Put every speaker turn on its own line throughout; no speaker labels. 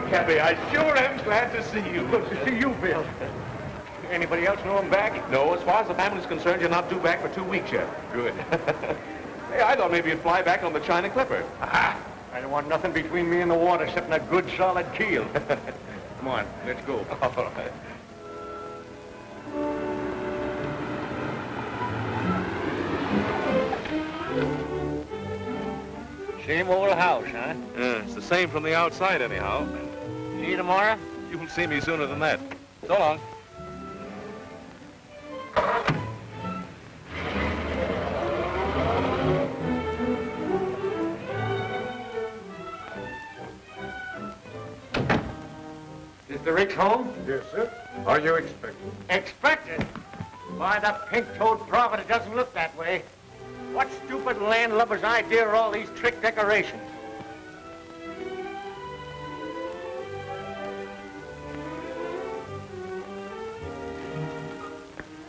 Cappy, I sure am glad to see you.
Good to see you, Bill. Anybody else know I'm back?
No, as far as the family's concerned, you're not due back for 2 weeks yet. Good. Hey, I thought maybe you'd fly back on the China Clipper.
Aha! I don't want nothing between me and the water except a good, solid keel. Come on, let's go.
All right.
Same old house, huh?
Yeah, it's the same from the outside, anyhow.
See you tomorrow?
You'll see me sooner than that. So long.
Is the Ricks home?
Yes, sir. Are you expecting?
Expected? Why, that pink-toed prophet, it doesn't look that way. What stupid landlubber's idea are all these trick decorations?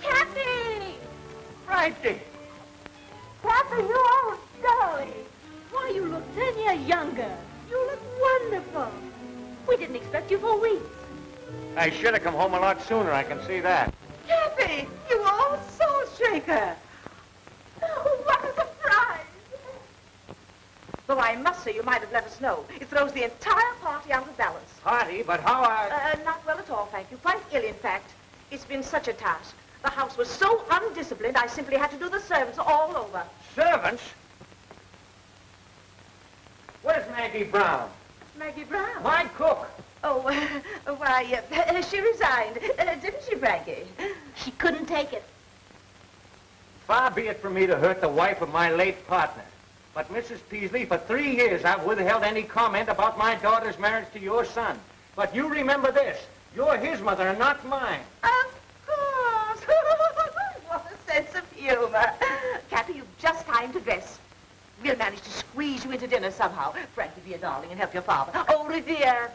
Cappy!
Frankie!
Cappy, you old dolly! Why, you look 10 years younger. You look wonderful. We didn't expect you for weeks.
I should have come home a lot sooner, I can see that.
Cappy, you old soul shaker. Oh, what a surprise. Though I must say you might have let us know. It throws the entire party out of balance.
Party, but how
Not well at all, thank you. Quite ill, in fact. It's been such a task. The house was so undisciplined, I simply had to do the servants all over.
Servants? Where's Maggie Brown?
Maggie Brown?
My cook.
Oh, why, she resigned. Didn't she, Frankie? She couldn't take it.
Far be it from me to hurt the wife of my late partner. But, Mrs. Peasley, for 3 years I've withheld any comment about my daughter's marriage to your son. But you remember this. You're his mother and not mine.
Of course. What a sense of humor. Cappy, you've just time to dress. We'll manage to squeeze you into dinner somehow. Frankie, be a darling and help your father. Oh, Revere.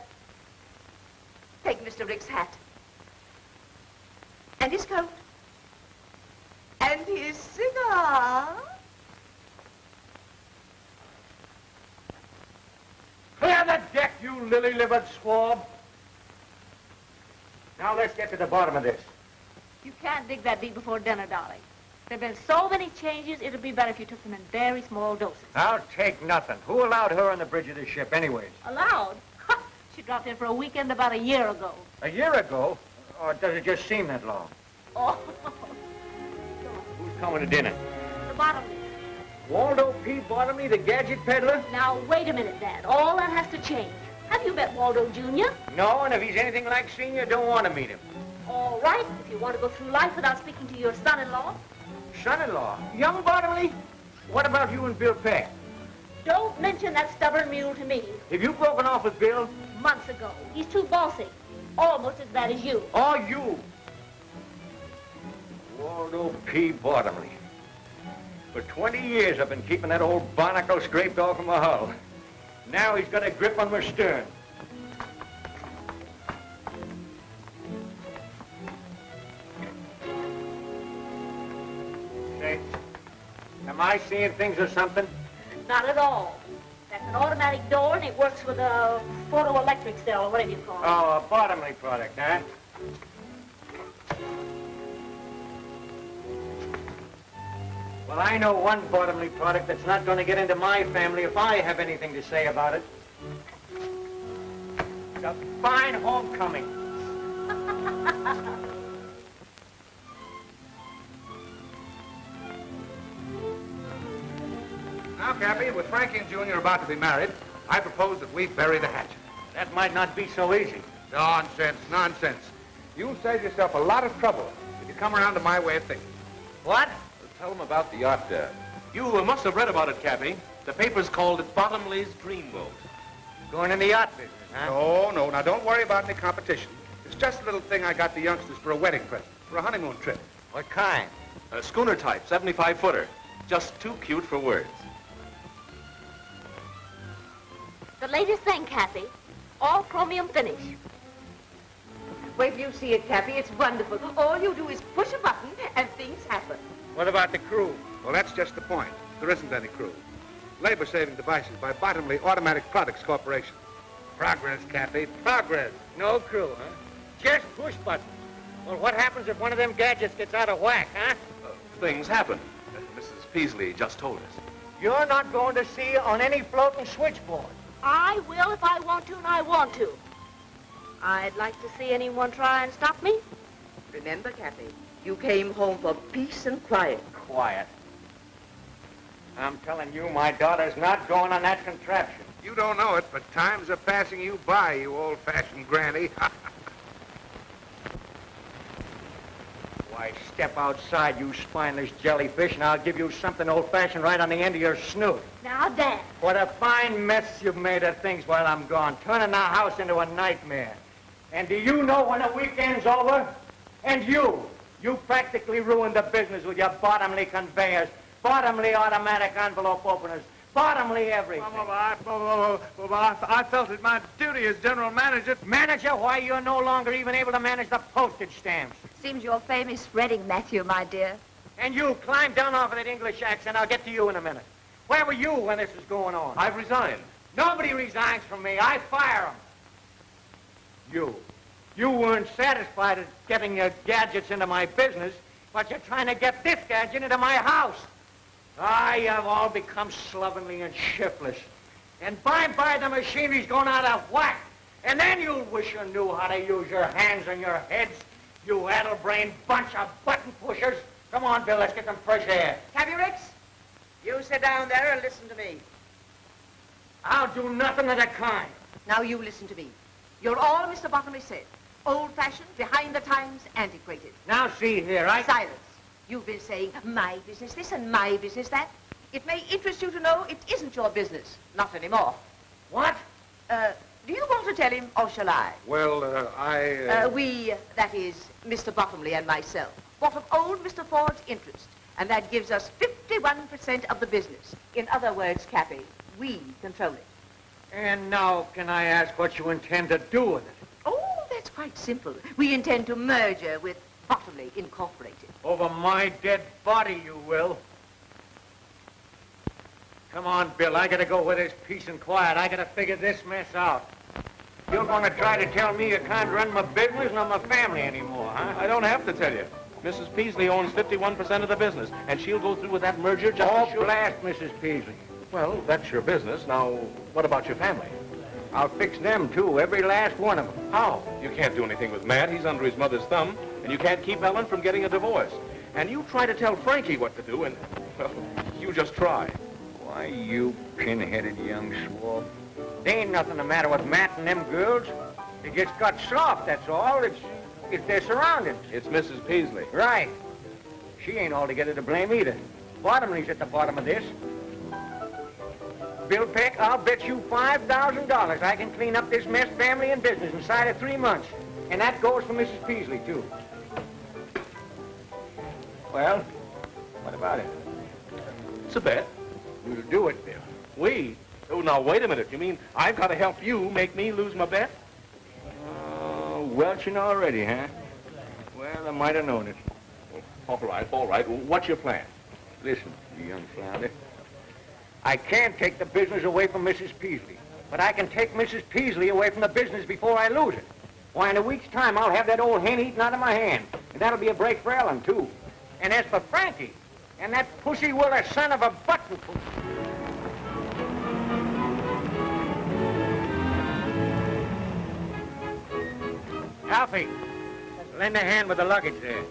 Take Mr. Rick's hat. And his coat. And his cigar.
Clear the deck, you lily-livered swab. Now let's get to the bottom of this.
You can't dig that deep before dinner, darling. There have been so many changes, it'd be better if you took them in very small doses.
I'll take nothing. Who allowed her on the bridge of the ship anyways?
Allowed? She dropped in for a weekend about a year ago.
A year ago? Or does it just seem that long?
Oh.
Who's coming to dinner?
The bottom.
Waldo P. Bottomley, the gadget peddler?
Now, wait a minute, Dad. All that has to change. Have you met Waldo Jr.?
No, and if he's anything like Senior, don't want to meet him.
All right, if you want to go through life without speaking to your son-in-law.
Son-in-law? Young Bottomley? What about you and Bill Peck?
Don't mention that stubborn mule to me.
Have you broken off with Bill?
Months ago. He's too bossy. Almost as bad as you.
Or you? Waldo P. Bottomley. For 20 years I've been keeping that old barnacle scraped off of my hull. Now he's got a grip on my stern. Say, am I seeing things or something?
Not at all. That's an automatic door, and it works with a photoelectric cell, or whatever you call it.
Oh, a bottomly product, huh? Well, I know one bottomly product that's not going to get into my family if I have anything to say about it. It's a fine homecoming.
Now, Cappy, with Frankie and Junior about to be married, I propose that we bury the hatchet.
That might not be so easy.
Nonsense, nonsense. You'll save yourself a lot of trouble if you come around to my way of thinking.
What?
Tell them about the yacht, Dad. You must have read about it, Cappy. The papers called it Bottomley's Dreamboat.
Going in the yacht business, huh?
No. Now, don't worry about any competition. It's just a little thing I got the youngsters for a wedding present, for a honeymoon trip.
What kind?
A schooner type, 75-footer. Just too cute for words.
The latest thing, Cappy. All chromium finish.
Wait till you see it, Cappy. It's wonderful. All you do is push a button and things happen.
What about the crew?
Well, that's just the point. There isn't any crew. Labor-saving devices by Bottomley Automatic Products Corporation. Progress, Cappy, progress.
No crew, huh? Just push buttons. Well, what happens if one of them gadgets gets out of whack, huh?
Things happen. Mrs. Peaslee just told us.
You're not going to see on any floating switchboard.
I will if I want to, and I want to. I'd like to see anyone try and stop me.
Remember, Cappy, you came home for peace and quiet.
Quiet. I'm telling you, my daughter's not going on that contraption.
You don't know it, but times are passing you by, you old-fashioned granny.
Why, step outside, you spineless jellyfish, and I'll give you something old-fashioned right on the end of your snoot.
Now, Dad.
What a fine mess you've made of things while I'm gone, turning our house into a nightmare. And do you know when the weekend's over? And you practically ruined the business with your bottomly conveyors, bottomly automatic envelope openers, bottomly everything.
I felt it my duty as general manager.
Manager? Why, you're no longer even able to manage the postage stamps.
Seems you're famous spreading, Matthew, my dear.
And you, climb down off of that English accent. I'll get to you in a minute. Where were you when this was going on?
I've resigned.
Nobody resigns from me. I fire them. You weren't satisfied at getting your gadgets into my business, but you're trying to get this gadget into my house. You have all become slovenly and shiftless. And by the machinery's gone out of whack. And then you'll wish you knew how to use your hands and your heads, you addle-brained bunch of button pushers. Come on, Bill, let's get some fresh air.
Cappy Ricks, you sit down there and listen to me.
I'll do nothing of the kind.
Now you listen to me. You're all Mr. Bottomley said. Old-fashioned, behind the times, antiquated.
Now see here,
Silence. You've been saying, my business this and my business that. It may interest you to know it isn't your business. Not anymore.
What?
Do you want to tell him, or shall I?
Well,
We, that is, Mr. Bottomley and myself, bought of old Mr. Ford's interest, and that gives us 51% of the business. In other words, Cappy, we control it.
And now can I ask what you intend to do with it?
Oh, that's quite simple. We intend to merge her with Bottomley Incorporated.
Over my dead body, you will. Come on, Bill. I gotta go where there's peace and quiet. I gotta figure this mess out. You're gonna try to tell me you can't run my business nor my family anymore, huh?
I don't have to tell you. Mrs. Peaslee owns 51% of the business, and she'll go through with that merger just
Oh,
as sure.
blast Mrs. Peaslee.
Well, that's your business. Now, what about your family?
I'll fix them, too, every last one of them.
How? You can't do anything with Matt. He's under his mother's thumb. And you can't keep Ellen from getting a divorce. And you try to tell Frankie what to do, and, well, you just try.
Why, you pin-headed young swab. There ain't nothing the matter with Matt and them girls. They just got soft, that's all. It's their surroundings.
It's Mrs. Peaslee.
Right. She ain't altogether to blame either. Bottomley's at the bottom of this. Bill Peck, I'll bet you $5,000 I can clean up this mess, family and business, inside of 3 months. And that goes for Mrs. Peaslee, too. Well, what about it?
It's a bet.
We'll do it, Bill.
We? Oh, now, wait a minute. You mean I've got to help you make me lose my bet?
Welching already, huh? Well, I might have known it.
All right. What's your plan?
Listen, you young flounder. I can't take the business away from Mrs. Peaslee, but I can take Mrs. Peaslee away from the business before I lose it. Why, in a week's time, I'll have that old hen eaten out of my hand. And that'll be a break for Ellen, too. And as for Frankie, and that pussy willer son of a button... Alfie, lend a hand with the luggage there.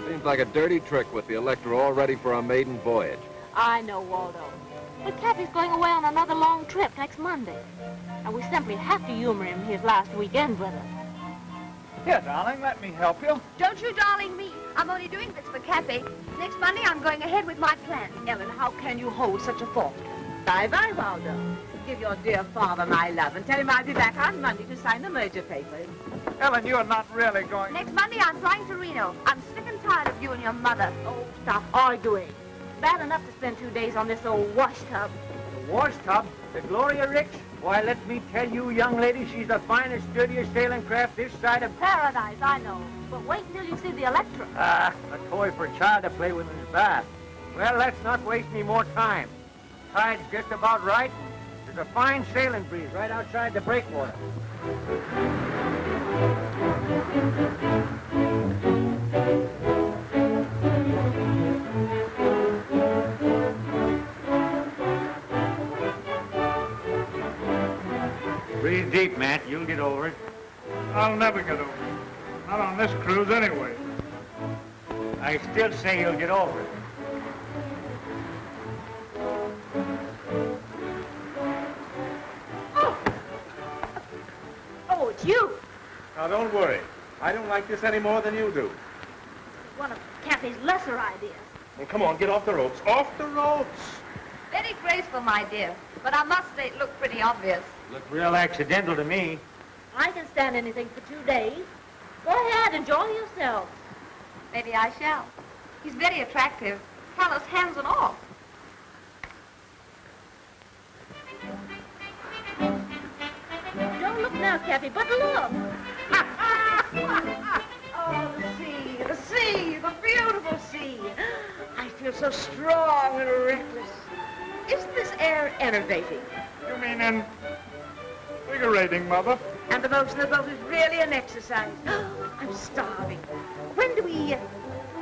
Seems like a dirty trick with the Electra all ready for a maiden voyage.
I know, Waldo. But Cappy's going away on another long trip next Monday. And we simply have to humor him his last weekend with us.
Here, darling, let me help you.
Don't you darling me. I'm only doing this for Cappy. Next Monday, I'm going ahead with my plan.
Ellen, how can you hold such a thought? Bye-bye, Waldo. Give your dear father my love and tell him I'll be back on Monday to sign the merger papers.
Ellen, you're not really going...
Next Monday, I'm flying to Reno. I'm sick and tired of you and your mother.
Oh, stop arguing. Bad enough to spend 2 days on this old wash tub.
The wash tub? The Gloria Ricks? Why, let me tell you, young lady, she's the finest, sturdiest sailing craft this side of...
Paradise, I know. But wait until you see the Electra.
Ah, a toy for a child to play with in his bath. Well, let's not waste any more time. Tide's just about right. There's a fine sailing breeze right outside the breakwater. Breathe deep, Matt. You'll get over it.
I'll never get over it. Not on this cruise, anyway.
I still say you'll get over it.
Oh, it's you.
Now, don't worry. I don't like this any more than you do.
It's one of Cappy's lesser ideas.
Well, come on, get off the ropes. Off the ropes!
Very graceful, my dear. But I must say it looked pretty obvious.
Looked real accidental to me.
I can stand anything for 2 days. Go ahead, enjoy yourself.
Maybe I shall. He's very attractive. Callous hands and all.
Don't look now, Cappy, but look.
Oh, the sea, the beautiful sea. I feel so strong and reckless. Isn't this air enervating?
You mean invigorating, Mother?
And the motion of the boat is really an exercise. I'm starving. When do we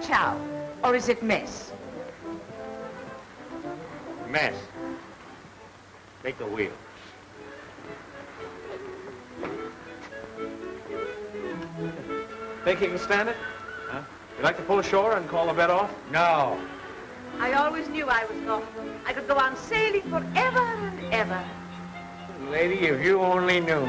chow? Or is it mess?
Mess. Take the wheel.
Think you can stand it? Huh? You like to pull ashore and call the bet off?
No.
I always knew I was going. I could go on sailing forever and ever.
Lady, if you only knew.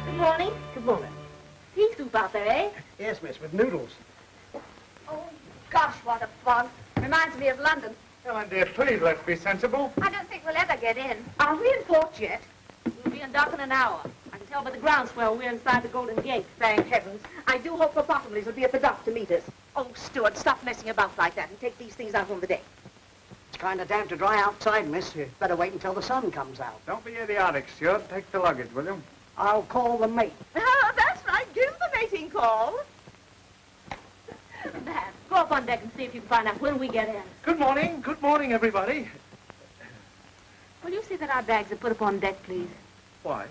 Good morning.
Good morning.
Pea soup out there, eh?
Yes, miss, with noodles.
Oh, gosh, what a fun. Reminds me of London.
Ellen, dear, please, let's be sensible.
I don't think we'll ever get in.
Are we in port yet?
We'll be in dock in an hour. I can tell by the groundswell we're inside the Golden Gate.
Thank heavens. I do hope the Bottomleys will be at the dock to meet us. Oh, Stuart, stop messing about like that and take these things out on the deck.
It's kind of damp to dry outside, miss. You better wait until the sun comes out.
Don't be idiotic, Stuart. Take the luggage, will you?
I'll call the mate.
Oh, that's right. Give the mating call.
Dad, go up on deck and see if you can find out when we get in.
Good morning, everybody.
Will you see that our bags are put up on deck, please?
Why?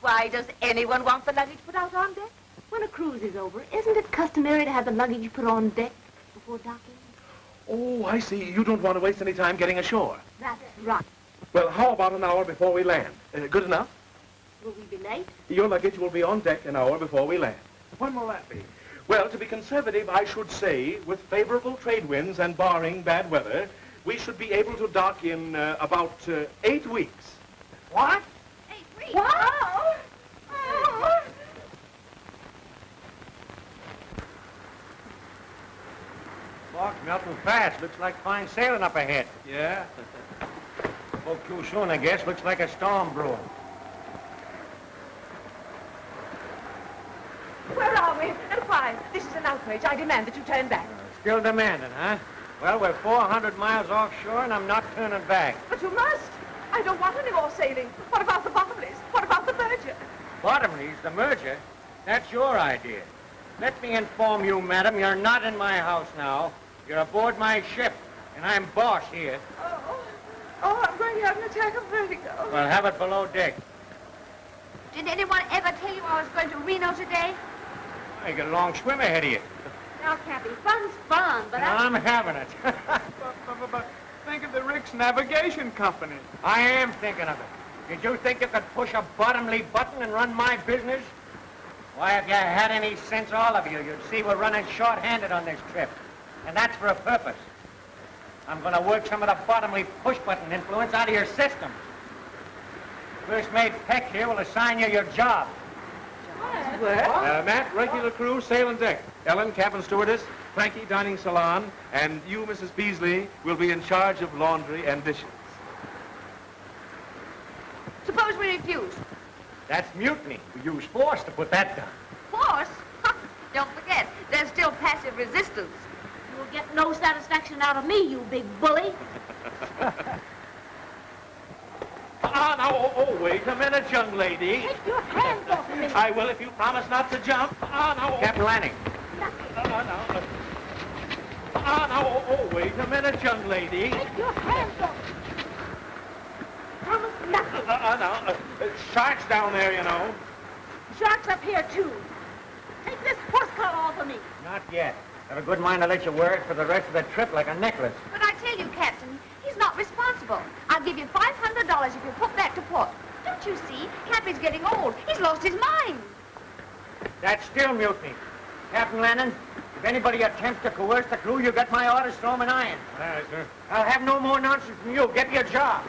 Why does anyone want the luggage put out on deck?
When a cruise is over, isn't it customary to have the luggage put on deck before docking?
Oh, I see. You don't want to waste any time getting ashore.
That's right.
Well, how about an hour before we land? Good enough?
Will we be late?
Your luggage will be on deck an hour before we land.
When will that be?
Well, to be conservative, I should say, with favorable trade winds and barring bad weather, we should be able to dock in about 8 weeks.
What?
8 weeks.
Wow! Oh.
Fog's melting fast. Looks like fine sailing up ahead.
Yeah?
Spoke too soon, I guess. Looks like a storm brewing.
Where are we? And why
Lyle, this is an outrage. I demand that you turn back.
Still demanding, huh? Well, we're 400 miles offshore, and I'm not turning back.
But you must. I don't want any more sailing. What about the Bottomleys? What about the merger?
Bottomleys, the merger? That's your idea. Let me inform you, madam, you're not in my house now. You're aboard my ship, and I'm boss here.
Oh, I'm going to have an attack of vertigo.
Well, have it below deck.
Did anyone ever tell you I was going to Reno today?
You got a long swim ahead of you.
Now, Cappy, fun's fun, but
I'm having it.
But think of the Ricks Navigation Company.
I am thinking of it. Did you think you could push a bottomly button and run my business? Why, if you had any sense, all of you, you'd see we're running short-handed on this trip. And that's for a purpose. I'm going to work some of the bottomly push-button influence out of your system. First mate Peck here will assign you your job.
Matt, regular crew, sail and deck. Ellen, cabin stewardess. Frankie, dining salon. And you, Mrs. Beasley, will be in charge of laundry and dishes.
suppose we refuse?
That's mutiny. We use force to put that down.
Force? Don't forget, there's still passive resistance.
You'll get no satisfaction out of me, you big bully.
Wait a minute, young lady.
Take your hands off of me.
I will if you promise not to jump.
Captain Lanning.
Wait a minute, young lady.
Take your hands off. Promise nothing.
Sharks down there, you know.
Sharks up here, too. Take this horse collar off of me.
Not yet. Have a good mind to let you wear it for the rest of the trip like a necklace.
But I tell you, Captain, he's not responsible. I'll give you $500 if you put back to port. Don't you see? Cappy's getting old. He's lost his mind.
That's still mutiny. Captain Lanning, if anybody attempts to coerce the crew, you get my orders, throw 'em in irons.
All right, sir.
I'll have no more nonsense from you. Get your job.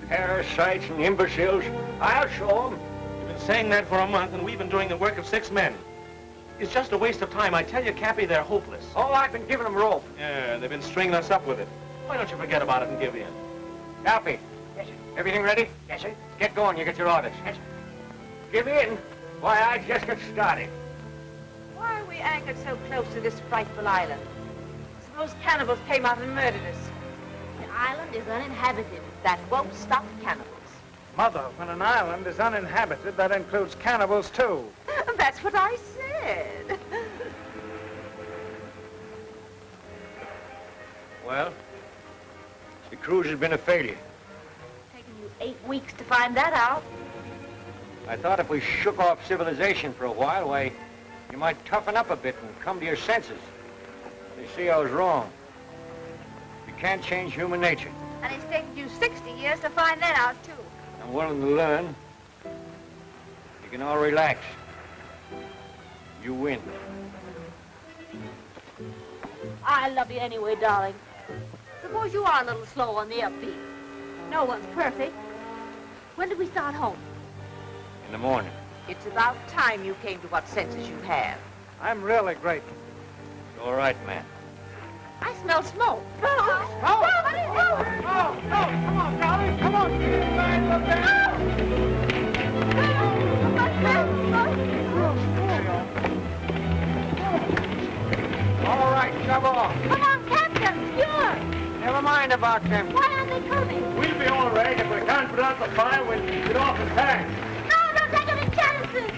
Parasites and imbeciles. I'll show 'em.
You've been saying that for a month, and we've been doing the work of 6 men. It's just a waste of time. I tell you, Cappy, they're hopeless.
Oh, I've been giving 'em rope.
Yeah, they've been stringing us up with it. Why don't you forget about it and give in?
Cappy.
Yes, sir.
Everything ready?
Yes, sir.
Get going. You get your orders.
Yes, sir.
Give in. Why, I just got started.
Why are we anchored so close to this frightful island? Suppose cannibals came out and murdered us.
The island is uninhabited.
That won't stop cannibals.
Mother, when an island is uninhabited, that includes cannibals, too.
That's what I said.
Well, the cruise has been a failure.
Taken you 8 weeks to find that out.
I thought if we shook off civilization for a while, why, you might toughen up a bit and come to your senses. They see I was wrong. You can't change human nature.
And it's taken you 60 years to find that out, too.
I'm willing to learn. You can all relax. You win.
I love you anyway, darling. Suppose you are a little slow on the upbeat. No one's perfect. When did we start home?
In the morning.
It's about time you came to what senses you have.
I'm really grateful.
It's all right, man.
I smell smoke.
Come on, darling. Come on.
All right, shove off.
Come on, Captain. Sure.
Never mind about them.
Why aren't they coming?
We'll be all right if we can't out the fire when you get off the tank.
No, don't take any chances!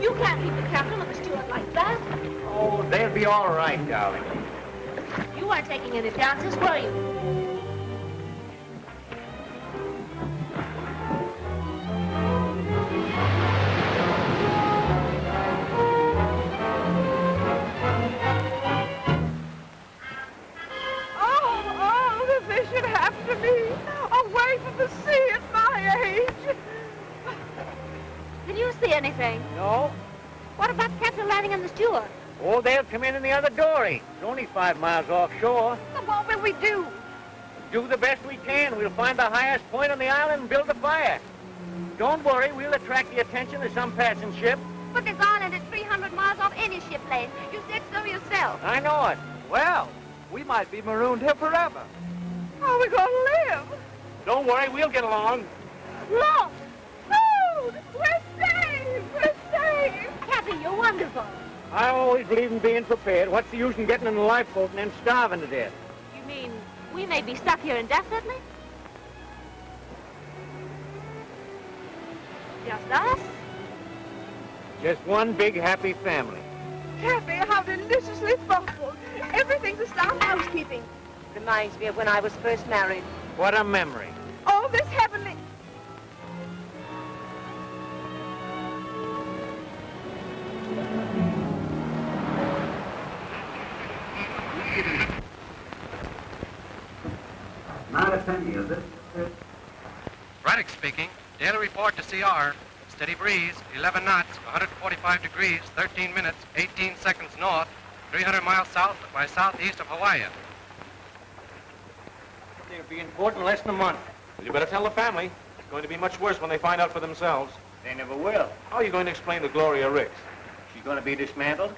You can't leave the captain or the steward like that.
Oh, they'll be all right, darling.
You weren't taking any chances, were you?
Anything?
No.
What about Captain landing and the steward?
Oh, they'll come in the other dory. It's only 5 miles offshore.
Then what will we do?
Do the best we can. We'll find the highest point on the island and build a fire. Don't worry, we'll attract the attention of some passing ship.
But this island is 300 miles off any ship lane. You said so yourself.
I know it.
Well, we might be marooned here forever.
How are we going to live?
Don't worry, we'll get along.
Lost! Food! We're saved! We're saved!
Cappy, you're wonderful.
I always believe in being prepared. What's the use in getting in a lifeboat and then starving to death?
You mean we may be stuck here indefinitely? Just us?
Just one big happy family.
Cappy, how deliciously thoughtful. Everything's a sound housekeeping. Reminds me of when I was first married.
What a memory.
Oh, this heavenly...
Not a penny, is it?
Brennan speaking. Daily report to CR. Steady breeze, 11 knots, 145 degrees, 13 minutes, 18 seconds north, 300 miles south by southeast of Hawaii.
They'll be in port in less than a month.
Well, you better tell the family. It's going to be much worse when they find out for themselves.
They never will.
How are you going to explain to Gloria Ricks?
She's going to be dismantled.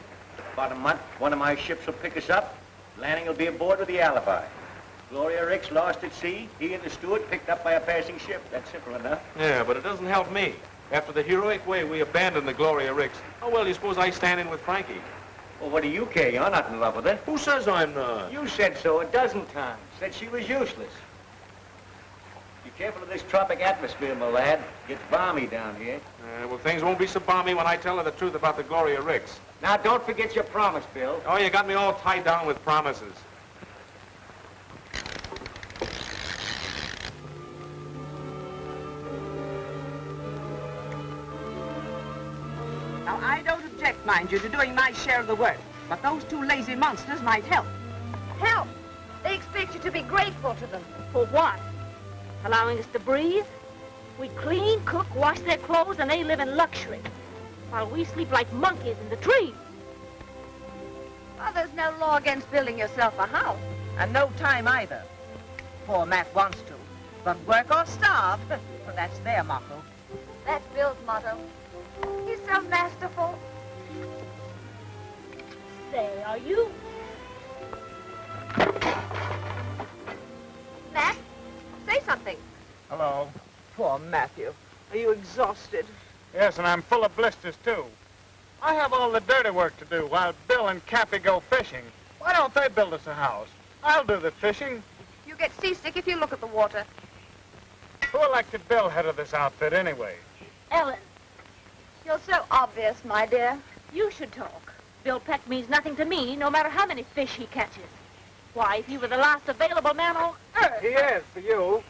About a month, one of my ships will pick us up. Landing will be aboard with the alibi. Gloria Ricks lost at sea. He and the steward picked up by a passing ship. That's simple enough.
Yeah, but it doesn't help me. After the heroic way we abandoned the Gloria Ricks, how well do you suppose I stand in with Frankie?
Well, what do you care? You're not in love with her.
Who says I'm not?
You said so a dozen times. Said she was useless. Be careful of this tropic atmosphere, my lad. It gets balmy down here.
Well, things won't be so balmy when I tell her the truth about the Gloria Ricks.
Now, don't forget your promise, Bill.
Oh, you got me all tied down with promises.
Now, I don't object, mind you, to doing my share of the work. But those two lazy monsters might help.
Help! They expect you to be grateful to them.
For what? Allowing us to breathe? We clean, cook, wash their clothes, and they live in luxury. While we sleep like monkeys in the trees.
Well, there's no law against building yourself a house.
And no time either. Poor Matt wants to. But work or starve. Well, that's their motto.
That's Bill's motto. He's so masterful.
Say, are you?
Matt, say something.
Hello.
Poor Matthew. Are you exhausted?
Yes, and I'm full of blisters, too. I have all the dirty work to do while Bill and Cappy go fishing. Why don't they build us a house? I'll do the fishing.
You get seasick if you look at the water.
Who elected Bill head of this outfit, anyway?
Ellen,
You're so obvious, my dear.
you should talk. Bill Peck means nothing to me, no matter how many fish he catches. Why, if he were the last available man on earth...
He is, for you.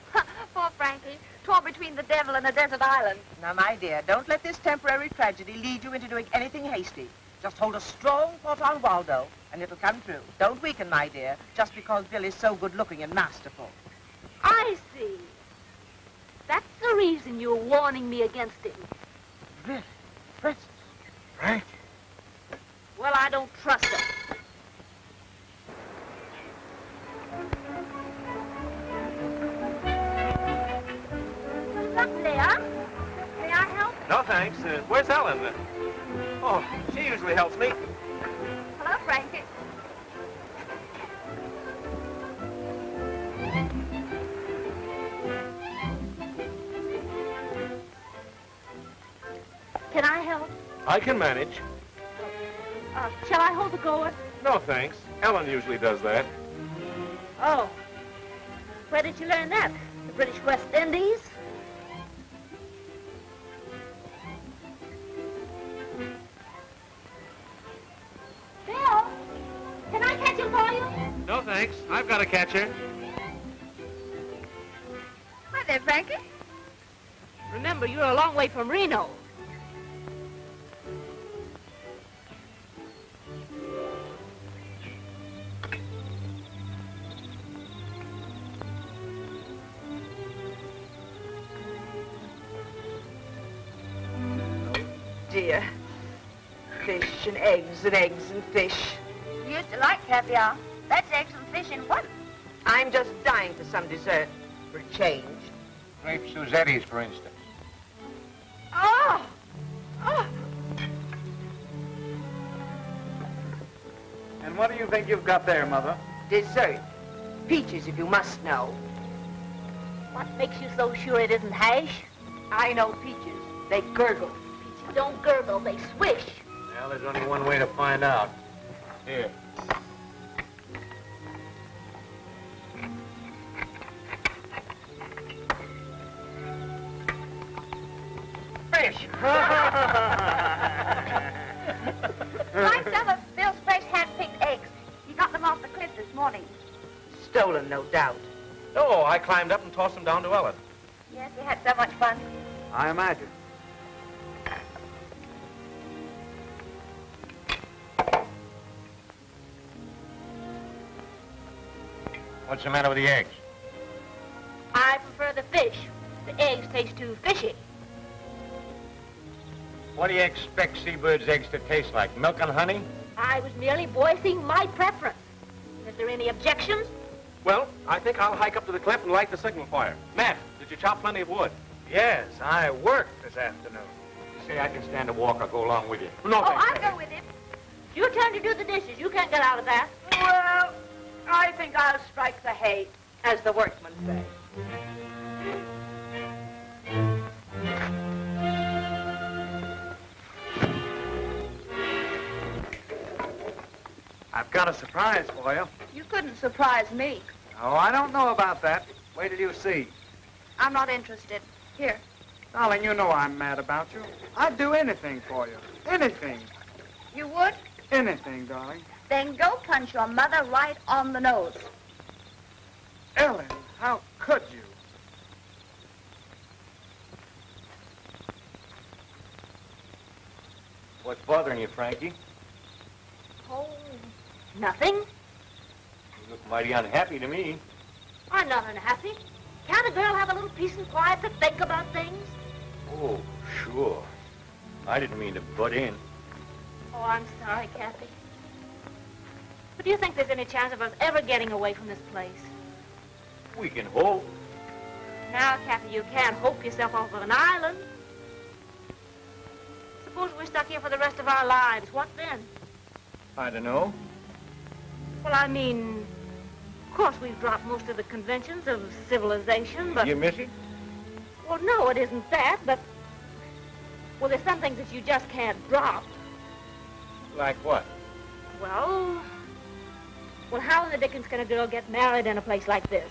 Poor Frankie, torn between the devil and a desert island.
Now, my dear, don't let this temporary tragedy lead you into doing anything hasty. Just hold a strong thought on Waldo, and it'll come true. Don't weaken, my dear, just because Bill is so good-looking and masterful.
I see. That's the reason you're warning me against him.
Really? Princess? Frank?
Well, I don't trust him. Look there. May I help?
No, thanks. Where's Ellen? Oh, she usually helps me.
Hello, Frankie.
Can I help?
I can manage.
Shall I hold the gourd?
No, thanks. Ellen usually does that.
Oh. Where did you learn that? The British West Indies? Bill, can I catch him for you?
No, thanks. I've got a catcher.
Hi there, Frankie.
Remember, you're a long way from Reno.
Dear. Fish and eggs and eggs and fish.
You used to like caviar. That's eggs and fish in one.
I'm just dying for some dessert. For a change.
Grape Suzetti's, for instance.
Oh! Oh!
And what do you think you've got there, Mother?
Dessert. Peaches, if you must know.
What makes you so sure it isn't hash?
I know peaches. They gurgle.
Peaches don't gurgle, they swish.
Well, there's only one way to find out. Here.
Fish.
Like some of Bill's fresh hand-picked eggs. He got them off the cliff this morning.
Stolen, no doubt.
Oh, I climbed up and tossed him down to Ellen.
Yes, we had so much fun.
I imagine.
What's the matter with the eggs?
I prefer the fish. The eggs taste too fishy.
What do you expect seabirds' eggs to taste like? Milk and honey?
I was merely voicing my preference. Is there any objections?
Well, I think I'll hike up to the cliff and light the signal fire. Matt, did you chop plenty of wood?
Yes, I worked this afternoon.
You say I can stand a walk or go along with you?
No,
Oh,
thanks,
I'll
Matt.
go with him.
It's your turn to do the dishes. You can't get out of that.
Well, I think I'll strike the hay, as the workmen say.
I've got a surprise for you.
You couldn't surprise me.
Oh, I don't know about that. Wait till you see.
I'm not interested. Here.
Darling, you know I'm mad about you. I'd do anything for you. Anything.
You would?
Anything, darling.
Then go punch your mother right on the nose.
Ellen, how could you?
What's bothering you, Frankie?
Oh, nothing.
You look mighty unhappy to me.
I'm not unhappy. Can't a girl have a little peace and quiet to think about things?
Oh, sure. I didn't mean to butt in.
Oh, I'm sorry, Cappy. But do you think there's any chance of us ever getting away from this place?
We can hope.
Now, Cappy, you can't hope yourself off of an island. Suppose we're stuck here for the rest of our lives. What then?
I don't know.
Well, I mean, of course we've dropped most of the conventions of civilization, but...
You miss it?
Well, no, it isn't that, but... Well, there's some things that you just can't drop.
Like what?
Well, how in the dickens can a girl get married in a place like this?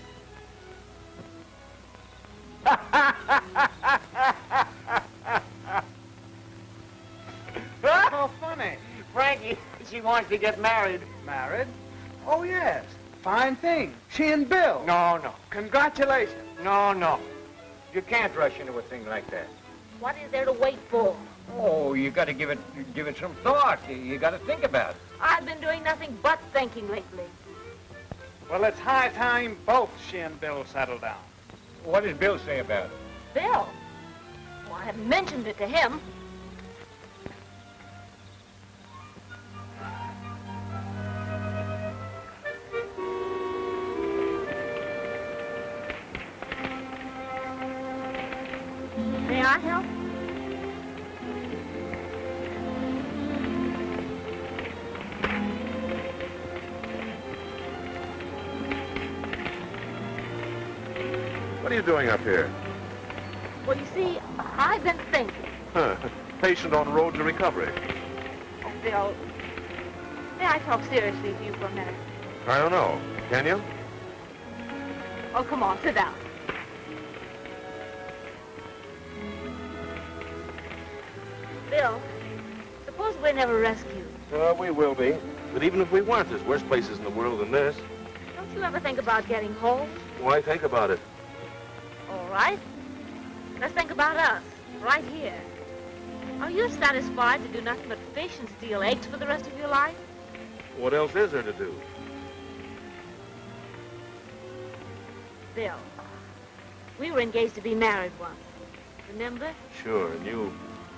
How funny.
Frankie, she wants to get married.
Married? Oh, yes. Fine thing. She and Bill.
No, no.
Congratulations.
No, no. You can't rush into a thing like that.
What is there to wait for?
Oh, you got to give it some thought. You got to think about it.
I've been doing nothing but thinking lately.
Well, it's high time both she and Bill settle down.
What does Bill say about it?
Bill? Well, I haven't mentioned it to him. May I help?
What are you doing up here?
Well, you see, I've been thinking.
Huh. Patient on road to recovery.
Oh, Bill, May I talk seriously to you for a minute?
I don't know. Can you?
Oh, come on, sit down. Bill, suppose we're never rescued.
We will be. But even if we weren't, there's worse places in the world than this.
Don't you ever think about getting home?
Why think about it?
All right. Let's think about us, right here. Are you satisfied to do nothing but fish and steal eggs for the rest of your life?
What else is there to do?
Bill, we were engaged to be married once. Remember?
Sure, and you...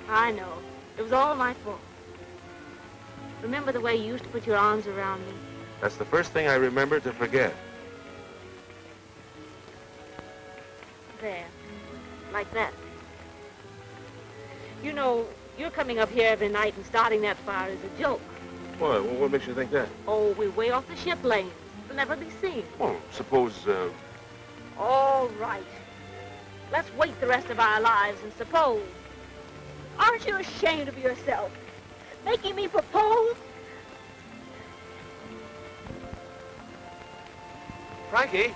I know. It was all my fault. Remember the way you used to put your arms around me?
That's the first thing I remember to forget.
There. Like that. You know, you're coming up here every night and starting that fire is a joke.
What makes you think that?
Oh, we're way off the ship lanes. We'll never be seen.
Well, suppose,
All right. Let's wait the rest of our lives and suppose. Aren't you ashamed of yourself? Making me propose?
Frankie?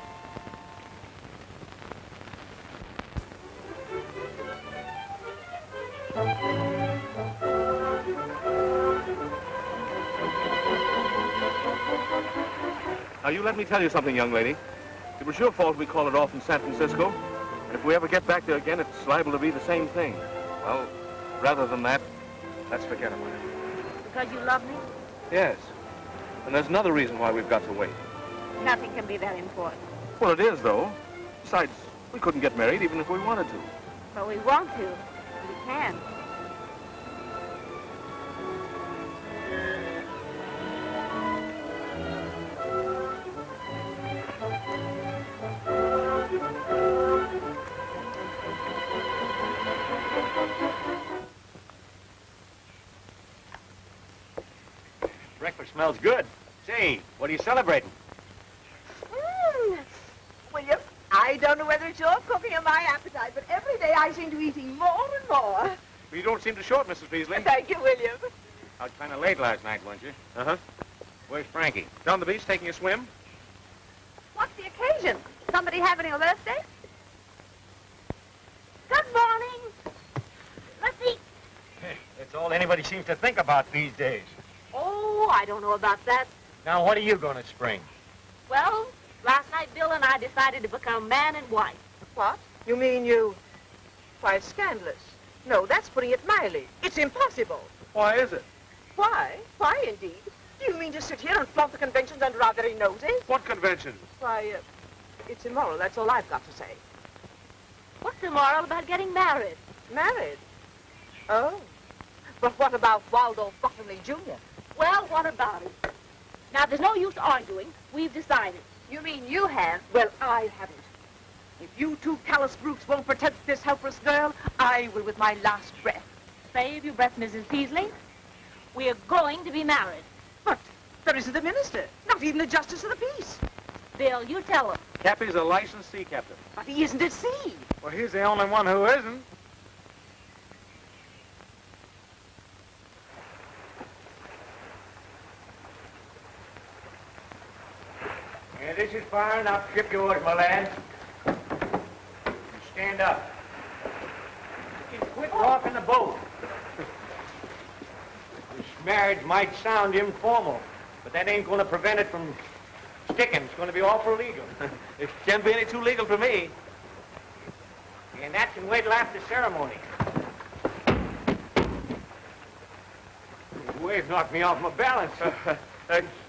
Now, you let me tell you something, young lady. It was your fault we called it off in San Francisco. And if we ever get back there again, it's liable to be the same thing. Well, rather than that, let's forget about it.
Because you love me?
Yes. And there's another reason why we've got to wait.
Nothing can be that important.
Well, it is, though. Besides, we couldn't get married even if we wanted to.
But we want to. We can.
Breakfast smells good. Say, what are you celebrating?
William, I don't know whether it's your cooking or my appetite, but every day I seem to be eating more and more.
Well, you don't seem to short, Mrs. Beasley.
Thank you, William.
Out kind of late last night, weren't you?
Uh-huh.
Where's Frankie?
Down the beach taking a swim?
What's the occasion? Somebody having a birthday?
Good morning. Let's eat.
That's all anybody seems to think about these days.
Oh, I don't know about that.
Now, what are you going to spring?
Well, last night Bill and I decided to become man and wife.
What? You mean you... Why, it's scandalous. No, that's putting it mildly. It's impossible.
Why is it?
Why? Why, indeed? Do you mean to sit here and flaunt the conventions under our very noses?
What convention?
Why, it's immoral. That's all I've got to say.
What's immoral about getting married?
Married? Oh. But what about Waldo Bottomley Jr.?
Well, what about it? Now, there's no use arguing. We've decided.
You mean you have? Well, I haven't. If you two callous brutes won't protect this helpless girl, I will with my last breath.
Save your breath, Mrs. Peasley. We are going to be married.
But there isn't a minister, not even a justice of the peace.
Bill, you tell him.
Cappy's a licensed sea captain.
But he isn't at sea.
Well, he's the only one who isn't.
Yeah, this is fine. I'll strip yours, my lad. You stand up. You quit rocking the boat. This marriage might sound informal, but that ain't going to prevent it from sticking. It's going to be awful legal.
It can't be any too legal for me.
And that can wait till after ceremony. The wave knocked me off my balance.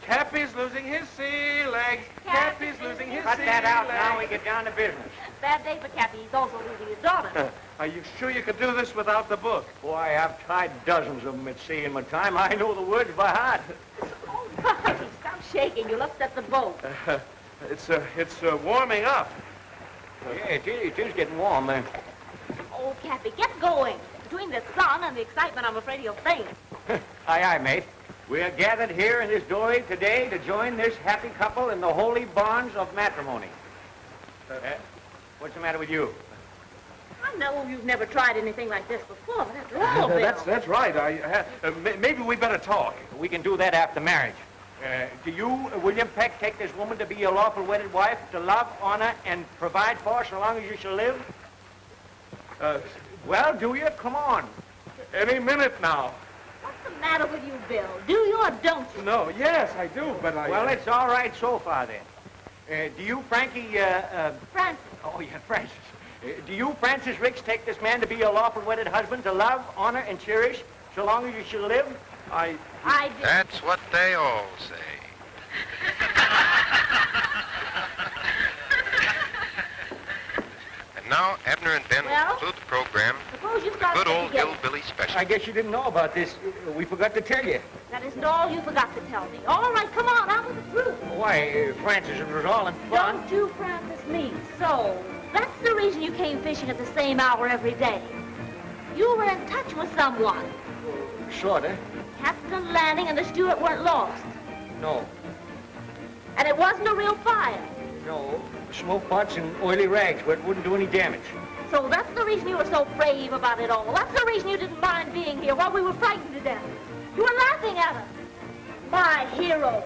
Cappy's losing his sea legs. Cappy's losing his
Cut
sea
that out
legs.
now. We get down to business.
Bad day for Cappy. He's also losing his daughter.
Are you sure you could do this without the book?
Boy, I've tried dozens of them at sea in my time. I know the words by heart.
Oh, Marty, stop shaking. You'll upset the boat.
It's warming up.
Yeah, it is getting warm, man.
Oh, Cappy, get going. Between the sun and the excitement, I'm afraid he'll faint.
Aye, aye, mate. We are gathered here in this doorway today to join this happy couple in the holy bonds of matrimony. What's the matter with you?
I know you've never tried anything like this before, but after all, Bill.
That's right. Maybe we better talk.
We can do that after marriage. Do you, William Peck, take this woman to be your lawful wedded wife, to love, honor, and provide for so long as you shall live? Well, do you? Come on.
Any minute now.
What's the matter with you, Bill? Do you or don't you?
No, yes, I do, but I...
Well, it's all right so far, then. Do you, Frankie,
Francis.
Oh, yeah, Francis. Do you, Francis Ricks, take this man to be your lawful wedded husband, to love, honor, and cherish so long as you shall live?
I do.
That's what they all say. And now, Abner and Ben will conclude the program
Suppose you
with a
start
good
at the
old
beginning.
hillbilly special.
I guess you didn't know about this. We forgot to tell you.
That isn't all you forgot to tell me. All right, come on, out with the truth.
Why, Francis, it was all in fun.
Don't you, Francis, me. So, that's the reason you came fishing at the same hour every day. You were in touch with someone.
Sorta.
Captain Lanning and the steward weren't lost.
No.
And it wasn't a real fire.
No. Smoke pots and oily rags where it wouldn't do any damage.
So that's the reason you were so brave about it all. That's the reason you didn't mind being here while we were frightened to death. You were laughing at us. My hero,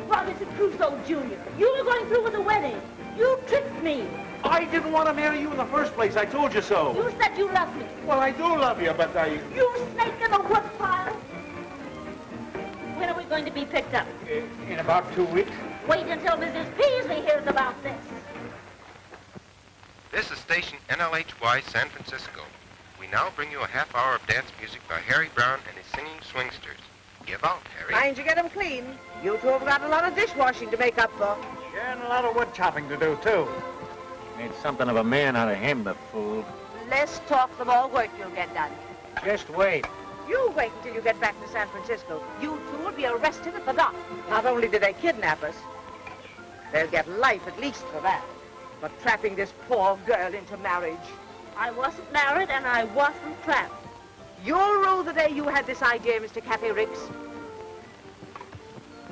Robinson Crusoe Jr. You were going through with the wedding. You tricked me.
I didn't want to marry you in the first place. I told you so.
You said you loved me.
Well, I do love you, but I...
You snake in the wood pile. When are we going to be picked up?
In about 2 weeks.
Wait until Mrs. Peasley hears about this.
This is station NLHY San Francisco. We now bring you a half hour of dance music by Harry Brown and his singing swingsters. Give out, Harry.
Mind you get them clean. You two have got a lot of dishwashing to make up for.
Yeah, and a lot of wood chopping to do, too.
Made something of a man out of him, the fool.
Less talk, the more work you'll get done.
Just wait.
You wait until you get back to San Francisco. You two will be arrested at the dock. Not only did they kidnap us, they'll get life at least for that. But trapping this poor girl into marriage.
I wasn't married and I wasn't trapped.
You'll rue the day you had this idea, Mr. Cappy Ricks.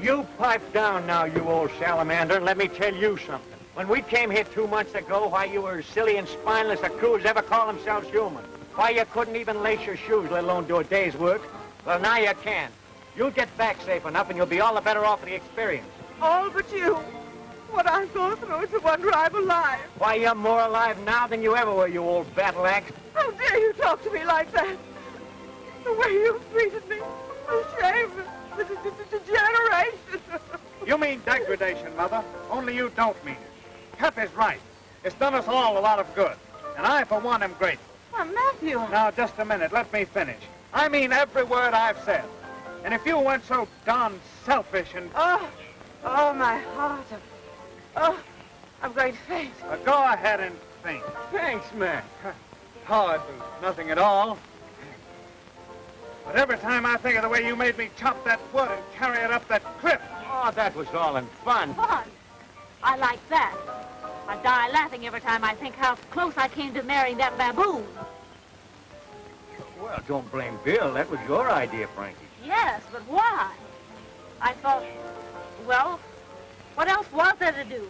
You pipe down now, you old salamander, and let me tell you something. When we came here 2 months ago, why, you were as silly and spineless a crew as ever call themselves human. Why, you couldn't even lace your shoes, let alone do a day's work. Well, now you can. You'll get back safe enough, and you'll be all the better off for the experience.
All but you. What I've gone through is a wonder I'm alive.
Why, you're more alive now than you ever were, you old battle axe.
How dare you talk to me like that? The way you've treated me. The shame. The degeneration.
You mean degradation, Mother. Only you don't mean it. Cappy's right. It's done us all a lot of good. And I, for one, am grateful.
Well, Matthew.
Now, just a minute. Let me finish. I mean every word I've said. And if you weren't so darn selfish and...
Oh, my heart. Oh, I'm going to faint.
Go ahead and faint.
Thanks, man.
Hard to nothing at all. But every time I think of the way you made me chop that wood and carry it up that cliff.
Oh, that was all in fun.
Fun. I like that. I die laughing every time I think how close I came to marrying that baboon.
Well, don't blame Bill. That was your idea, Frankie.
Yes, but why? I thought, well, what else was there to do?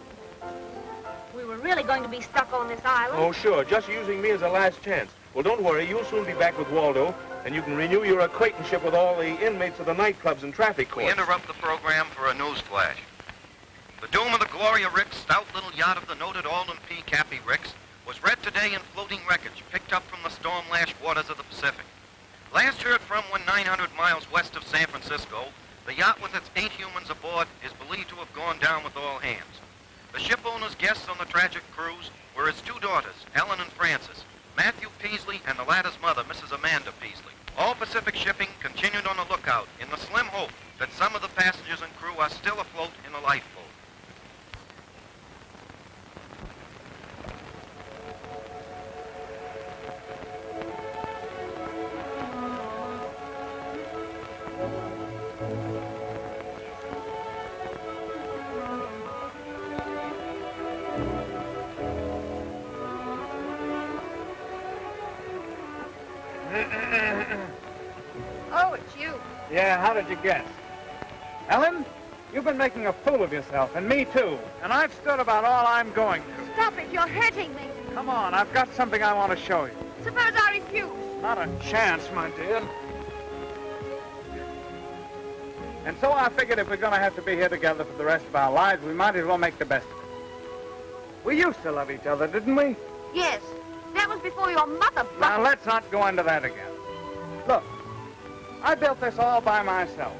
We were really going to be stuck on this island.
Oh, sure. Just using me as a last chance. Well, don't worry. You'll soon be back with Waldo, and you can renew your acquaintanceship with all the inmates of the nightclubs and traffic courts.
We interrupt the program for a news flash. The doom of the Gloria Ricks, stout little yacht of the noted Alden P. Cappy Ricks, was read today in floating wreckage picked up from the storm-lashed waters of the Pacific. Last heard from when 900 miles west of San Francisco, the yacht with its 8 humans aboard is believed to have gone down with all hands. The ship owner's guests on the tragic cruise were his 2 daughters, Ellen and Frances, Matthew Peasley and the latter's mother, Mrs. Amanda Peasley. All Pacific shipping continued on the lookout in the slim hope that some of the passengers and crew are still afloat in a lifeboat.
Oh, it's you.
Yeah, how did you guess? Ellen, you've been making a fool of yourself, and me too. And I've stood about all I'm going to.
Stop it. You're hurting me.
Come on, I've got something I want to show you.
Suppose I refuse?
Not a chance, my dear. And so I figured if we're going to have to be here together for the rest of our lives, we might as well make the best of it. We used to love each other, didn't we?
Yes. That was before your mother...
Now, let's not go into that again. Look, I built this all by myself.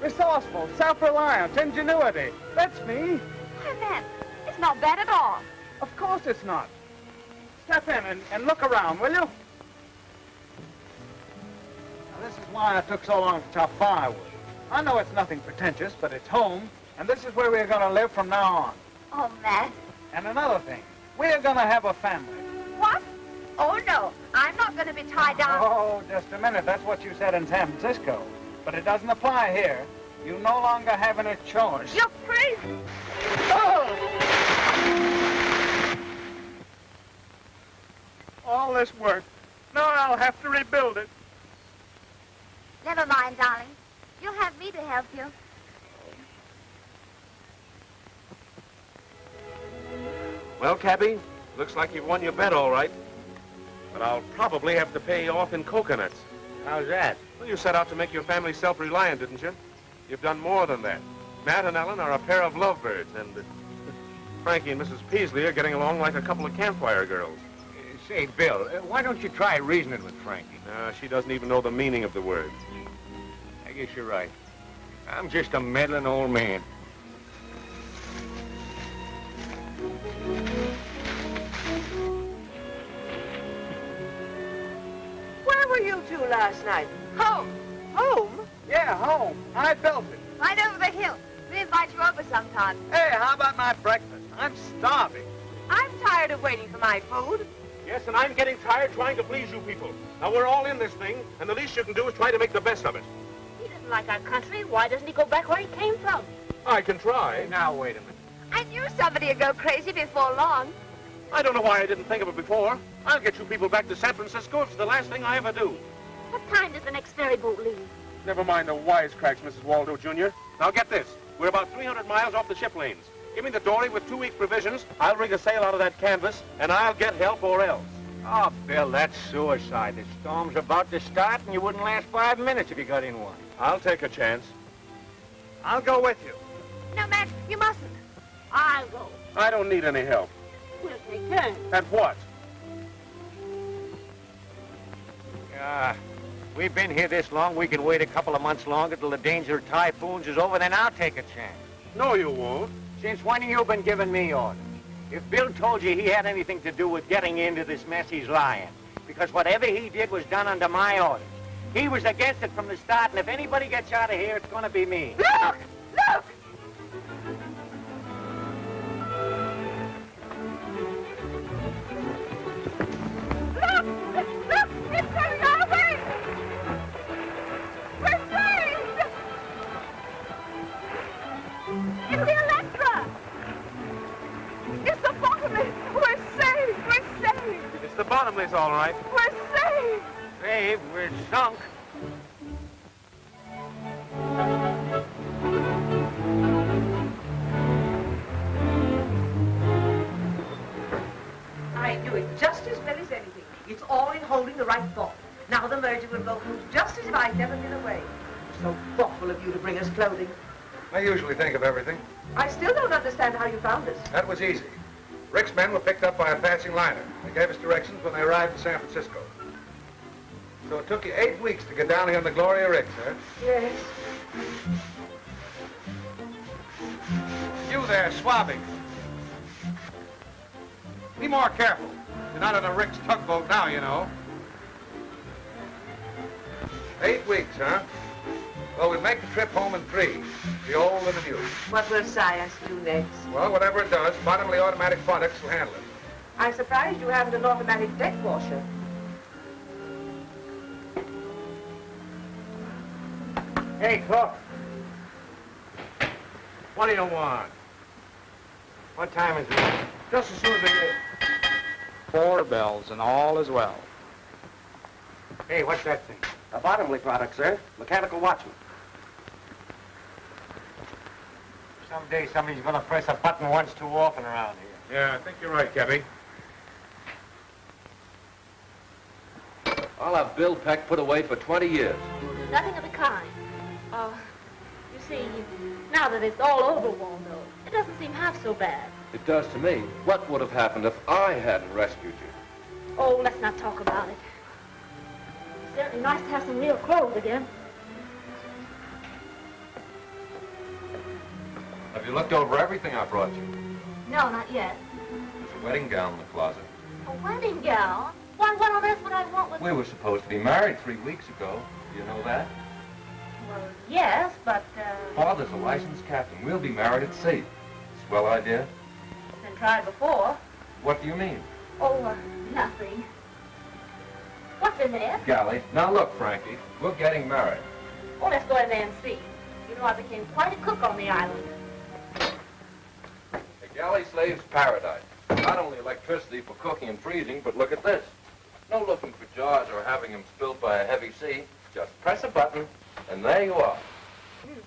Resourceful, self-reliance, ingenuity. That's me.
Why, Matt, it's not bad at all.
Of course it's not. Step in and look around, will you? Now, this is why I took so long to chop firewood. I know it's nothing pretentious, but it's home, and this is where we're going to live from now on.
Oh, Matt.
And another thing, we're going to have a family.
What? Oh, no. I'm not going to be tied down.
Oh, just a minute. That's what you said in San Francisco. But it doesn't apply here. You no longer have any choice.
You're crazy.
Oh! All this work. Now I'll have to rebuild it.
Never mind, darling. You'll have me to help you.
Well, Cappy, looks like you've won your bet all right. But I'll probably have to pay you off in coconuts.
How's that?
Well, you set out to make your family self-reliant, didn't you? You've done more than that. Matt and Ellen are a pair of lovebirds, and Frankie and Mrs. Peasley are getting along like a couple of campfire girls.
Say, Bill, why don't you try reasoning with Frankie?
She doesn't even know the meaning of the words.
I guess you're right. I'm just a meddling old man.
Where were you two last night?
Home.
Home?
Yeah, home. I built it.
Right over the hill. We invite you over sometime.
Hey, how about my breakfast? I'm starving.
I'm tired of waiting for my food.
Yes, and I'm getting tired trying to please you people. Now, we're all in this thing, and the least you can do is try to make the best of it.
He doesn't like our country. Why doesn't he go back where he came from?
I can try.
Now, wait a minute.
I knew somebody would go crazy before long.
I don't know why I didn't think of it before. I'll get you people back to San Francisco if it's the last thing I ever do.
What time does the next ferry boat leave?
Never mind the wisecracks, Mrs. Waldo, Jr. Now, get this. We're about 300 miles off the ship lanes. Give me the dory with 2 weeks' provisions. I'll rig a sail out of that canvas, and I'll get help or else.
Oh, Bill, that's suicide. The storm's about to start, and you wouldn't last 5 minutes if you got in one.
I'll take a chance.
I'll go with you.
No, Matt, you mustn't.
I'll go.
I don't need any help.
We'll take turns.
At what?
We've been here this long, we can wait a couple of months longer till the danger of typhoons is over, then I'll take a chance.
No, you won't.
Since when have you been giving me orders? If Bill told you he had anything to do with getting into this mess, he's lying. Because whatever he did was done under my orders. He was against it from the start, and if anybody gets out of here, it's going to be me.
Look! Look! Look! It's coming our way! We're saved!
It's the Electra!
It's the bottomless! We're saved! We're saved!
It's the bottomless, all right.
We're saved!
Saved, we're sunk.
I knew it just as well as anything. It's all in holding the right thought. Now the merger will go through just as if I'd never been away. So thoughtful of you to bring us clothing.
I usually think of everything.
I still don't understand how you found us.
That was easy. Rick's men were picked up by a passing liner. They gave us directions when they arrived in San Francisco. So it took you 8 weeks to get down here in the Gloria Ricks, huh?
Yes.
You there, swabbing. Be more careful. You're not in a Rick's tugboat now, you know. 8 weeks, huh? Well, we'll make the trip home in 3. The old and the new.
What will science do next?
Well, whatever it does, bottomly automatic products will handle it.
I'm surprised you haven't an automatic deck washer.
Hey, cook. What do you want? What time is it?
Just as soon as they get...
4 bells, and all is well.
Hey, what's that thing?
A bottomly product, sir. Mechanical watchman.
Someday somebody's gonna press a button once too often around here.
Yeah, I think you're right, Cappy.
I'll have Bill Peck put away for 20 years.
We'll do nothing of the kind. You see, now that it's all over, Waldo, it doesn't seem half so bad.
It does to me. What would have happened if I hadn't rescued you?
Oh, let's not talk about it. It's certainly nice to have some real clothes again.
Have you looked over everything I brought you?
No, not yet.
There's a wedding gown in the closet.
A wedding gown? Why, what on earth would I want with...
We were supposed to be married 3 weeks ago. Do you know that?
Well, yes, but,
Father's a licensed captain. We'll be married at sea. Swell idea?
Been tried before.
What do you mean?
Oh, nothing. What's in there?
Galley. Now look, Frankie, we're getting married.
Oh, let's go in there and see. You know, I became quite a cook on the island.
A galley slave's paradise. Not only electricity for cooking and freezing, but look at this. No looking for jars or having them spilled by a heavy sea. Just press a button, and there you are.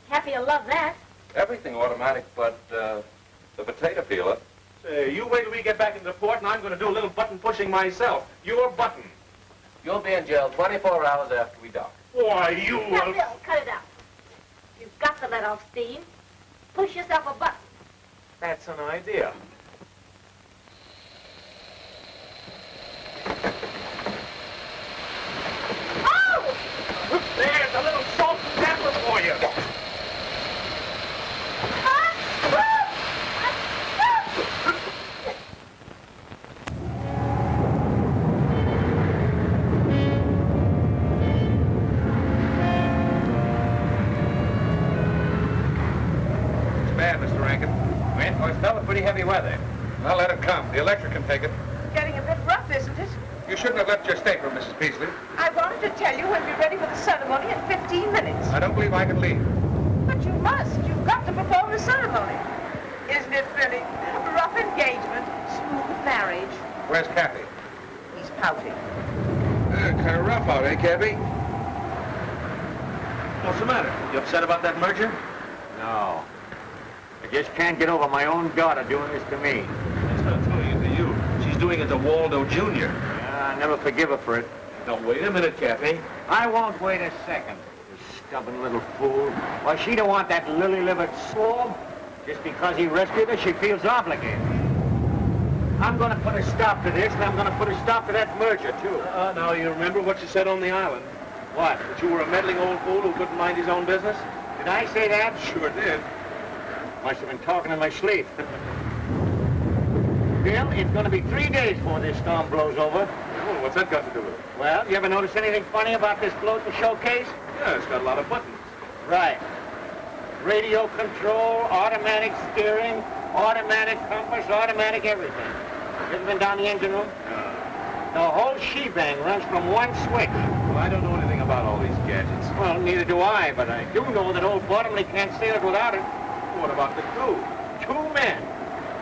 Cappy will love that.
Everything automatic but the potato peeler.
Say, you wait till we get back into port, and I'm going to do a little button pushing myself. Your button.
You'll be in jail 24 hours after we dock.
Why, you...
Now, Bill, cut it out. You've got to let off steam. Push yourself a button.
That's an idea.
Oh!
There's a little salt and pepper for you.
It's bad, Mr. Rankin.
Oh, it's fell pretty heavy weather.
Well, let it come. The Electra can take it.
Getting a bit rough, isn't it?
You shouldn't have left your stateroom, Mrs. Peasley.
I wanted to tell you we'll be ready for the ceremony in 15 minutes.
I don't believe I can leave.
But you must. You've got to perform the ceremony. Isn't it thrilling? Rough engagement, smooth marriage.
Where's Cappy?
He's pouting.
Kind of rough out, eh, Cappy?
What's the matter? You upset about that merger?
No. I just can't get over my own daughter doing this to me.
She's not doing it to you. She's doing it to Waldo Jr.
Yeah, I never forgive her for it.
Don't wait a minute, Cappy.
I won't wait a second. You stubborn little fool. Why, she don't want that lily-livered swab. Just because he rescued her, she feels obligated. I'm going to put a stop to this, and I'm going to put a stop to that merger, too.
Now, you remember what you said on the island?
What?
That you were a meddling old fool who couldn't mind his own business?
Did I say that?
Sure did.
Must have been talking in my sleep. Bill, it's going to be 3 days before this storm blows over.
Oh, what's that got to do with it?
Well, you ever notice anything funny about this float and showcase?
Yeah, it's got a lot of buttons.
Right. Radio control, automatic steering, automatic compass, automatic everything. You ever been down the engine room? The whole shebang runs from one switch.
Well, I don't know anything about all these gadgets.
Well, neither do I, but I do know that old Bottomley can't sail it without it.
What about the crew?
2 men.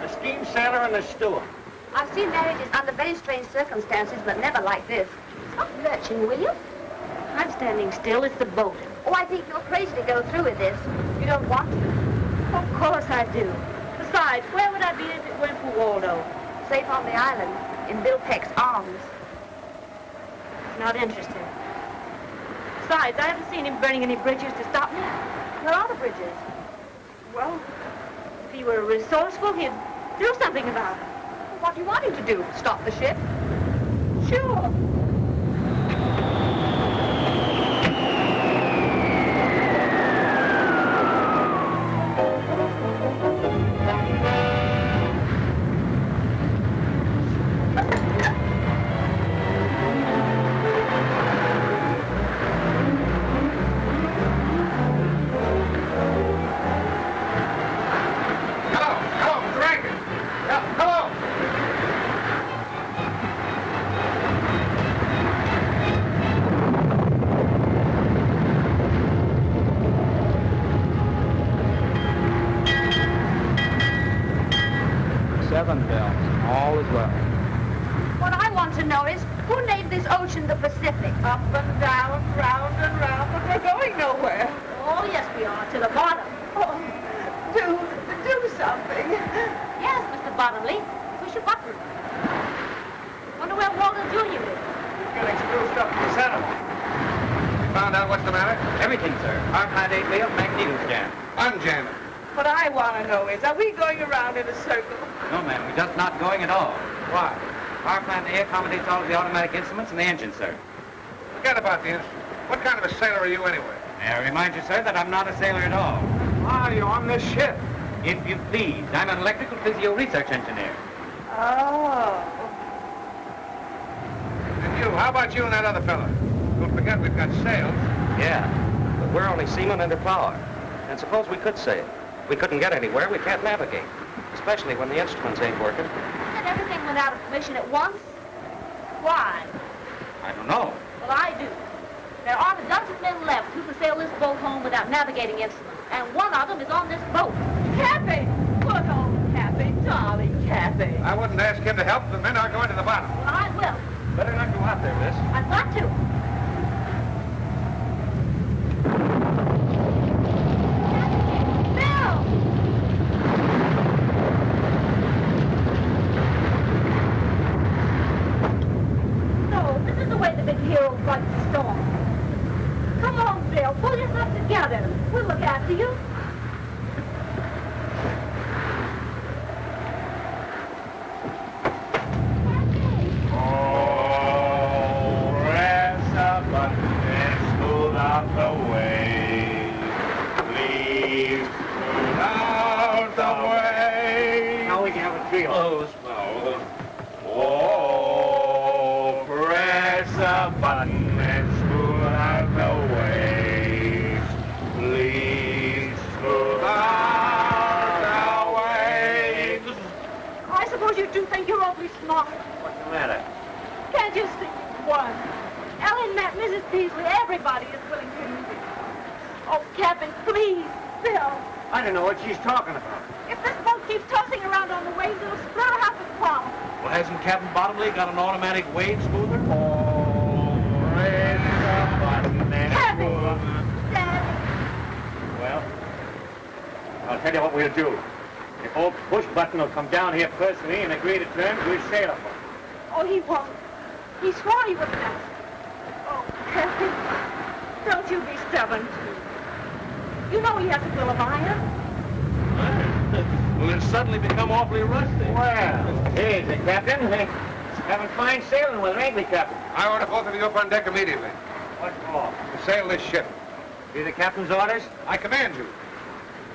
The steam sailor and the steward.
I've seen marriages under very strange circumstances, but never like this. Stop lurching, will you? I'm standing still. It's the boat. Oh, I think you're crazy to go through with this. You don't want to? Of course I do. Besides, where would I be if it weren't for Waldo? Safe on the island, in Bill Peck's arms. He's not interested. Besides, I haven't seen him burning any bridges to stop me. Where are the bridges? Well, if he were resourceful, he'd do something about it.
What do you want him to do? Stop the ship?
Sure. The Pacific.
Up and down, round and round, but we're going nowhere.
Oh, yes, we are, to the bottom.
Oh, do something.
Yes, Mr. Bottomley. Push a button. Wonder where Waldo Jr. is.
He's getting spruced up for the
settled.
You found out what's the matter?
Everything, sir. Our plant 8 wheel, magnetos jam.
Unjam it.
What I want to know is, are we going around in a circle?
No, ma'am, we're just not going at all.
Why?
Our plant A accommodates all of the automatic instruments and the engine, sir.
Forget about the instrument. What kind of a sailor are you anyway?
May I remind you, sir, that I'm not a sailor at all.
Why are you on this ship?
If you please, I'm an electrical physio research engineer.
Oh.
And you, how about you and that other fella? Don't forget we've got sails.
Yeah, but we're only seamen under power. And suppose we could sail. We couldn't get anywhere, we can't navigate. Especially when the instruments ain't working.
And everything went out of commission at once? Why?
I don't know.
Well, I do. There aren't a dozen men left who can sail this boat home without navigating instruments. And one of them is on this boat.
Cappy! Good old Cappy, darling Cappy.
I wouldn't ask him to help. The men are going to the bottom.
Well, I will.
Better not go out there, miss.
I've got to. Like the storm. Come on, Bill. Pull yourself together. We'll look after you.
Oh, press a button and smooth out the way. Please smooth out the way.
Now we can have a trio.
Oh, smooth. Oh, press a button and smooth out the way. Please smooth out the way.
I suppose you do think you're awfully smart.
What's the matter?
Can't you see? One. Ellen met Mrs. Peasley. Everybody is willing to use it. Oh, Captain, please, Bill.
I don't know what she's talking about.
If this boat keeps tossing around on the waves, it'll split half the problem.
Well, hasn't Captain Bottomley got an automatic wave smoother?
Oh, press a button and
Captain!
smooth.
Daddy!
Well, I'll tell you what we'll do. If old Push Button will come down here personally and agree to terms, we'll sail him.
Oh, he won't. He swore he wouldn't ask. Oh, Captain, don't you be stubborn, too. You know he has a bill of iron.
Well, it's suddenly become awfully rusty.
Well, here's the Captain. Having fine sailing with her, ain't we, Captain?
I order both of you up on deck immediately.
What for?
To sail this ship.
Be the Captain's orders?
I command you.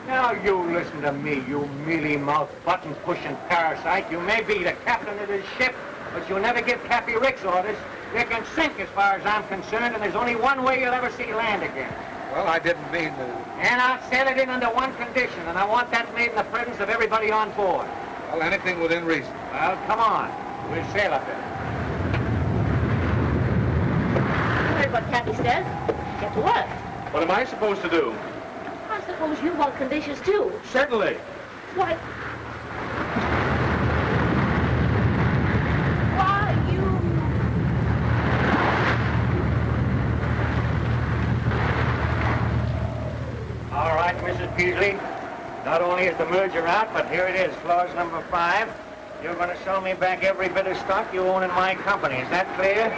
Now you listen to me, you mealy-mouthed, button-pushing parasite. You may be the captain of this ship, but you'll never give Cappy Ricks orders. You can sink as far as I'm concerned, and there's only one way you'll ever see land again.
Well, I didn't mean to...
And I'll sail it in under one condition, and I want that made in the presence of everybody on board.
Well, anything within reason.
Well, come on. We'll sail up there.
You heard what Cappy says. Get to work.
What am I supposed to do?
I suppose you want conditions, too.
Certainly.
Why, you...
All right, Mrs. Peasley. Not only is the merger out, but here it is, clause number 5. You're going to sell me back every bit of stock you own in my company. Is that clear?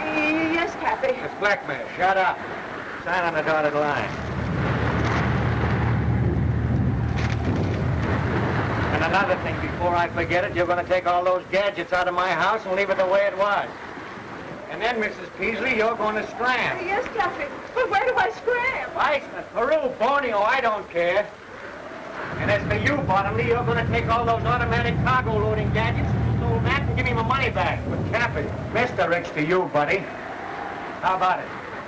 Yes, Cappy.
It's blackmail.
Shut up. Sign on the dotted line. And another thing, before I forget it, you're going to take all those gadgets out of my house and leave it the way it was. And then, Mrs. Peasley, you're going to scram.
Yes, Cappy. But where do I scram?
Iceland, Peru, Borneo, I don't care. And as for you, Bottomley, you're going to take all those automatic cargo loading gadgets, sold that, and give me my money back. But Cappy, Mr. Ricks to you, buddy. How about it?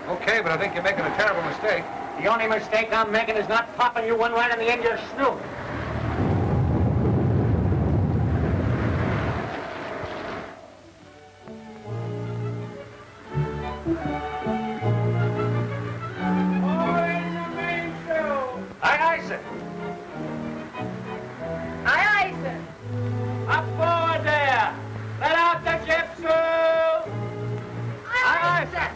Okay, but I think you're making a terrible mistake.
The only mistake I'm making is not popping you one right in the end of your snoot. Aye, aye, sir. Aye, aye, sir. Up forward there. Let out the ship, sir. Aye, aye, sir.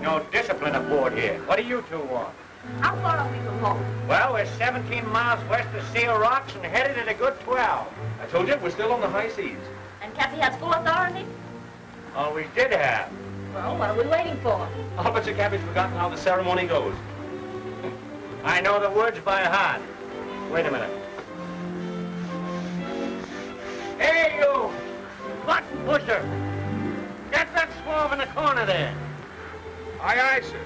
No discipline aboard here. What do you two want?
How far are we from home?
Well, we're 17 miles west of Seal Rocks and headed at a good 12.
I told you, we're still on the high seas.
And Cappy has full authority?
Always did have.
Well, what are we waiting for?
I'll bet you Cappy's forgotten how the ceremony goes.
I know the words by heart. Wait a minute. Hey, you! Button pusher! Get that swab in the corner there.
Aye, aye, sir.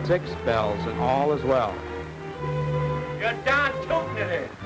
Six bells and all is well.
You're darn tootin' it is.